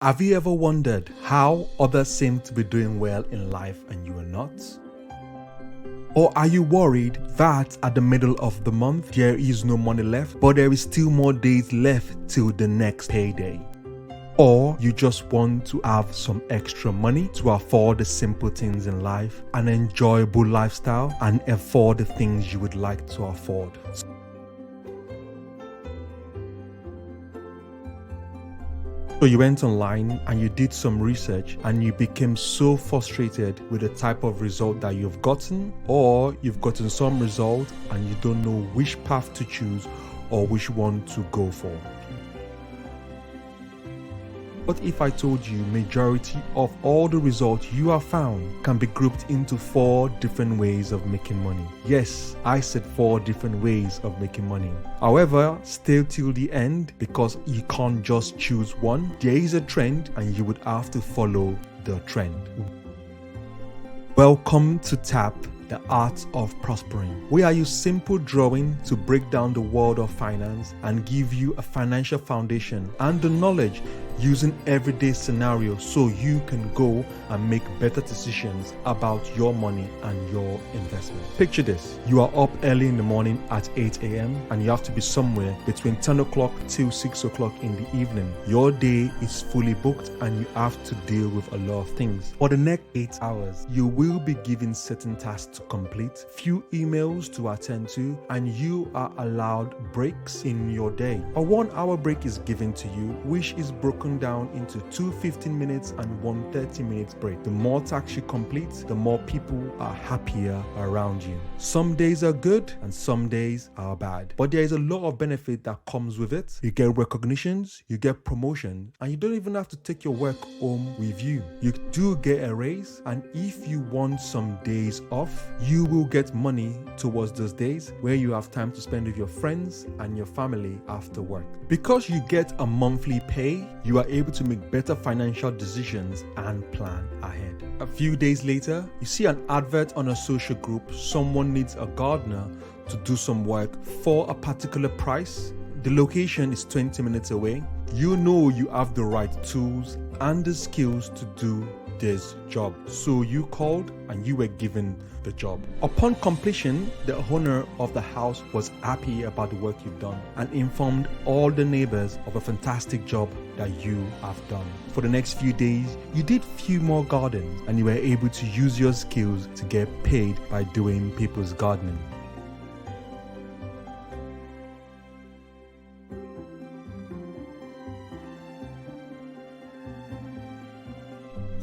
Have you ever wondered how others seem to be doing well in life and you are not? Or are you worried that at the middle of the month there is no money left, but there is still more days left till the next payday? Or you just want to have some extra money to afford the simple things in life, an enjoyable lifestyle, and afford the things you would like to afford? So you went online and you did some research and you became so frustrated with the type of result that you've gotten, or you've gotten some result and you don't know which path to choose or which one to go for. What if I told you majority of all the results you have found can be grouped into 4 different ways of making money? Yes, I said 4 different ways of making money. However, stay till the end because you can't just choose one. There is a trend and you would have to follow the trend. Welcome to TAP, the Art of Prospering, where I use simple drawing to break down the world of finance and give you a financial foundation and the knowledge using everyday scenarios so you can go and make better decisions about your money and your investment. Picture this: you are up early in the morning at 8 a.m. and you have to be somewhere between 10 o'clock till 6 o'clock in the evening. Your day is fully booked and you have to deal with a lot of things. For the next 8 hours, you will be given certain tasks to complete, few emails to attend to, and you are allowed breaks in your day. A 1-hour break is given to you, which is broken down into 2 15 minutes and 1 30 minutes break. The more tasks you complete, the more people are happier around you. Some days are good and some days are bad, but there is a lot of benefit that comes with it. You get recognitions, you get promotion, and you don't even have to take your work home with you. You do get a raise, and if you want some days off, you will get money towards those days where you have time to spend with your friends and your family after work. Because you get a monthly pay, you are able to make better financial decisions and plan ahead. A few days later, you see an advert on a social group. Someone needs a gardener to do some work for a particular price. The location is 20 minutes away. You know you have the right tools and the skills to do this job. So you called and you were given the job. Upon completion, the owner of the house was happy about the work you've done and informed all the neighbors of a fantastic job that you have done. For the next few days, you did few more gardens and you were able to use your skills to get paid by doing people's gardening.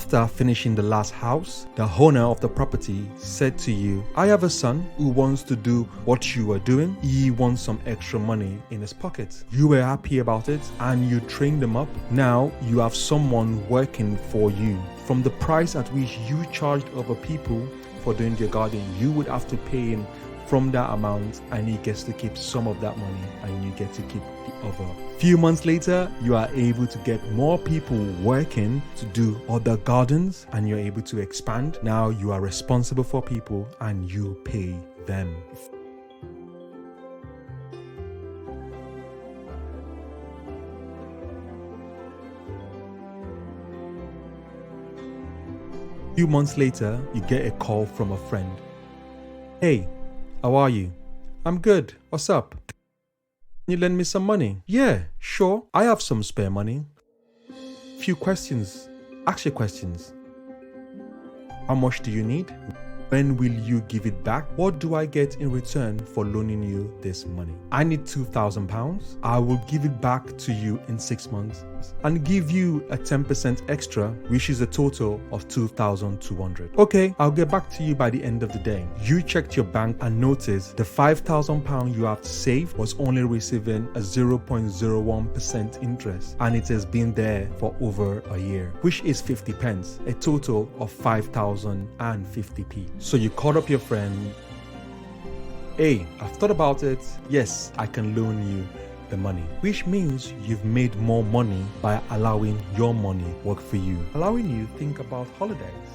After finishing the last house, the owner of the property said to you, "I have a son who wants to do what you are doing. He wants some extra money in his pocket." You were happy about it and you trained him up. Now you have someone working for you. From the price at which you charged other people for doing their garden, you would have to pay him from that amount, and he gets to keep some of that money and you get to keep the other. Few months later, you are able to get more people working to do other gardens and you're able to expand. Now you are responsible for people and you pay them. Few months later, you get a call from a friend. "Hey, how are you?" "I'm good. What's up?" "Can you lend me some money?" "Yeah, sure. I have some spare money." Few questions. Ask your questions. How much do you need? When will you give it back? What do I get in return for loaning you this money? "I need £2,000. I will give it back to you in 6 months and give you a 10% extra, which is a total of 2,200. "Okay, I'll get back to you by the end of the day." You checked your bank and noticed the £5,000 you have saved was only receiving a 0.01% interest, and it has been there for over a year, which is 50 pence, a total of 5,050p. So you called up your friend. "Hey, I've thought about it. Yes, I can loan you the money," which means you've made more money by allowing your money work for you, allowing you think about holidays.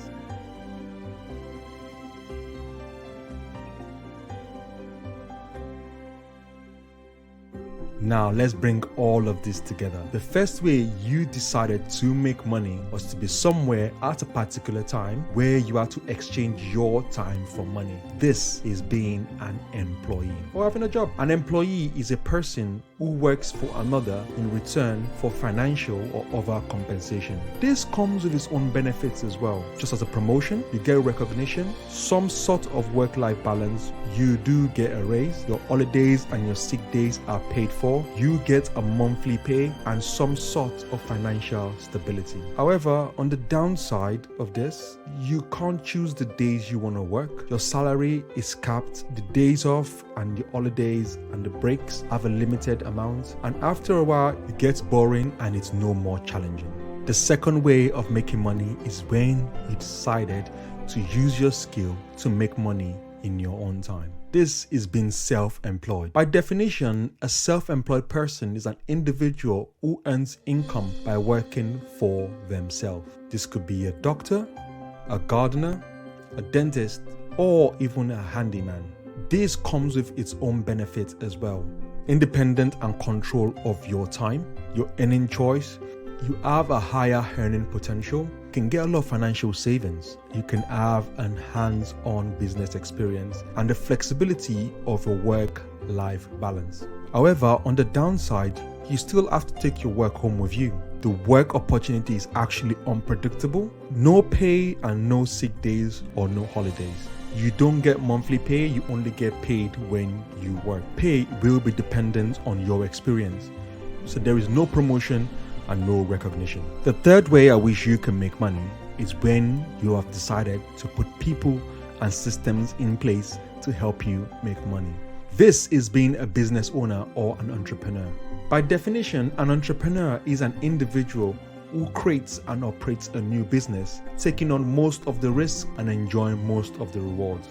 Now let's bring all of this together. The first way you decided to make money was to be somewhere at a particular time where you had to exchange your time for money. This is being an employee or having a job. An employee is a person who works for another in return for financial or other compensation. This comes with its own benefits as well. Just as a promotion, you get recognition, some sort of work-life balance, you do get a raise, your holidays and your sick days are paid for, you get a monthly pay and some sort of financial stability. However, on the downside of this, you can't choose the days you want to work. Your salary is capped, the days off and the holidays and the breaks have a limited amount, and after a while it gets boring and it's no more challenging. The second way of making money is when you decided to use your skill to make money in your own time. This is being self-employed. By definition, a self-employed person is an individual who earns income by working for themselves. This could be a doctor, a gardener, a dentist, or even a handyman. This comes with its own benefits as well. Independent and control of your time, your earning choice, you have a higher earning potential, you can get a lot of financial savings, you can have an hands-on business experience, and the flexibility of a work-life balance. However, on the downside, you still have to take your work home with you. The work opportunity is actually unpredictable, no pay and no sick days or no holidays. You don't get monthly pay, you only get paid when you work. Pay will be dependent on your experience, so there is no promotion and no recognition. The third way I wish you can make money is when you have decided to put people and systems in place to help you make money. This is being a business owner or an entrepreneur. By definition, an entrepreneur is an individual who creates and operates a new business, taking on most of the risk and enjoying most of the rewards.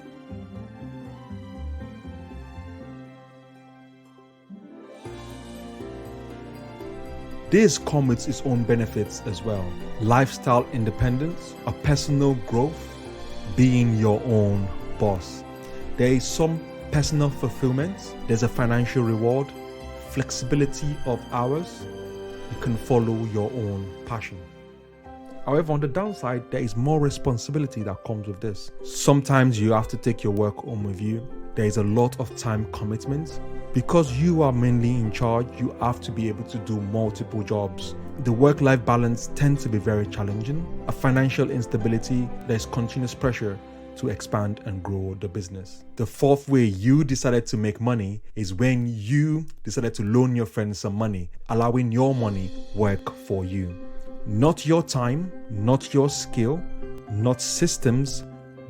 This comes with its own benefits as well. Lifestyle independence, a personal growth, being your own boss. There is some personal fulfillment, there's a financial reward, flexibility of hours, you can follow your own passion. However, on the downside, there is more responsibility that comes with this. Sometimes you have to take your work home with you. There is a lot of time commitment. Because you are mainly in charge, you have to be able to do multiple jobs. The work-life balance tends to be very challenging. A financial instability, there's continuous pressure to expand and grow the business. The fourth way you decided to make money is when you decided to loan your friends some money, allowing your money work for you. Not your time, not your skill, not systems,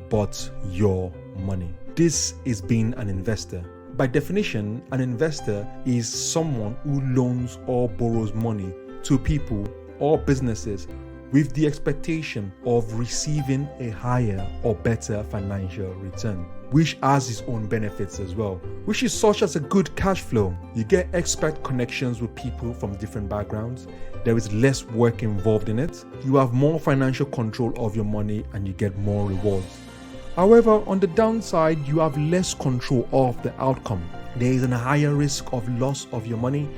but your money. This is being an investor. By definition, an investor is someone who loans or borrows money to people or businesses with the expectation of receiving a higher or better financial return, which has its own benefits as well, which is such as a good cash flow. You get expert connections with people from different backgrounds. There is less work involved in it. You have more financial control of your money and you get more rewards. However, on the downside, you have less control of the outcome. There is a higher risk of loss of your money.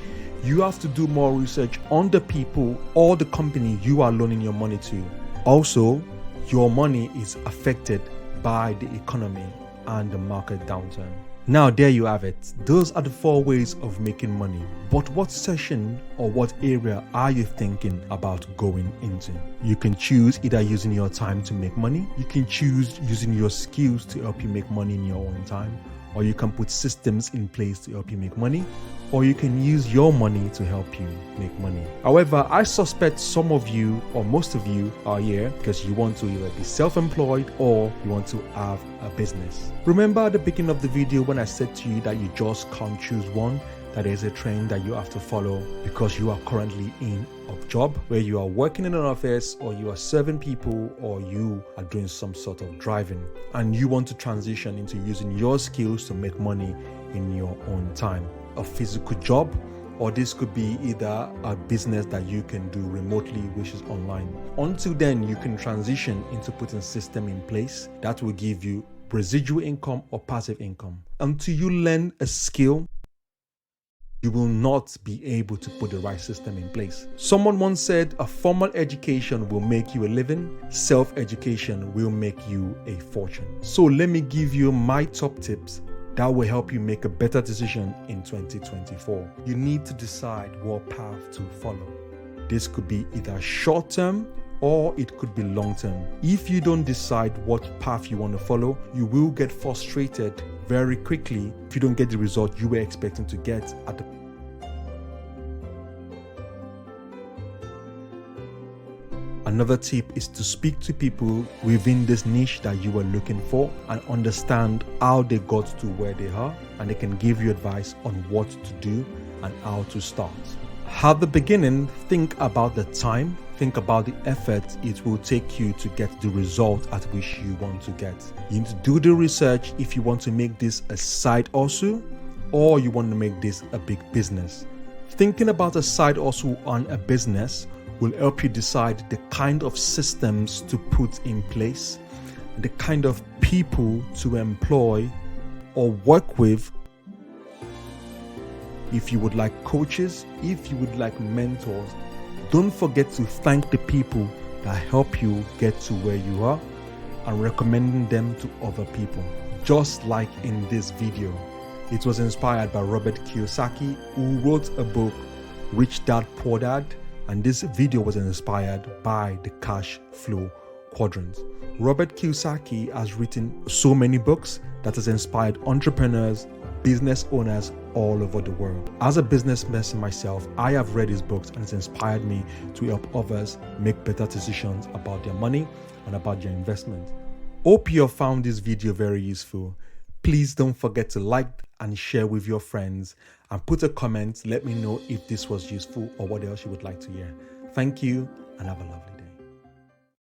You have to do more research on the people or the company you are loaning your money to. Also, your money is affected by the economy and the market downturn. Now there you have it. Those are the 4 ways of making money. But what session or what area are you thinking about going into? You can choose either using your time to make money, you can choose using your skills to help you make money in your own time, or you can put systems in place to help you make money, or you can use your money to help you make money. However, I suspect some of you or most of you are here because you want to either be self-employed or you want to have a business. Remember at the beginning of the video when I said to you that you just can't choose one, that there's a trend that you have to follow because you are currently in a job where you are working in an office or you are serving people or you are doing some sort of driving and you want to transition into using your skills to make money in your own time. A physical job, or this could be either a business that you can do remotely, which is online. Until then, you can transition into putting system in place that will give you residual income or passive income. Until you learn a skill you will not be able to put the right system in place. Someone once said, a formal education will make you a living, self-education will make you a fortune. So let me give you my top tips that will help you make a better decision in 2024. You need to decide what path to follow. This could be either short-term or it could be long-term. If you don't decide what path you want to follow, you will get frustrated very quickly if you don't get the result you were expecting to get at the Another tip is to speak to people within this niche that you are looking for and understand how they got to where they are, and they can give you advice on what to do and how to start. At the beginning, think about the time, think about the effort it will take you to get the result at which you want to get. You need to do the research if you want to make this a side hustle or you want to make this a big business. Thinking about a side hustle on a business will help you decide the kind of systems to put in place, the kind of people to employ or work with. If you would like coaches, if you would like mentors, don't forget to thank the people that help you get to where you are and recommending them to other people. Just like in this video, it was inspired by Robert Kiyosaki, who wrote a book, Rich Dad Poor Dad, and this video was inspired by the cash flow quadrant. Robert Kiyosaki has written so many books that has inspired entrepreneurs, business owners all over the world. As a business person myself, I have read his books and it's inspired me to help others make better decisions about their money and about their investment. Hope you have found this video very useful. Please don't forget to like and share with your friends and put a comment. Let me know if this was useful or what else you would like to hear. Thank you and have a lovely day.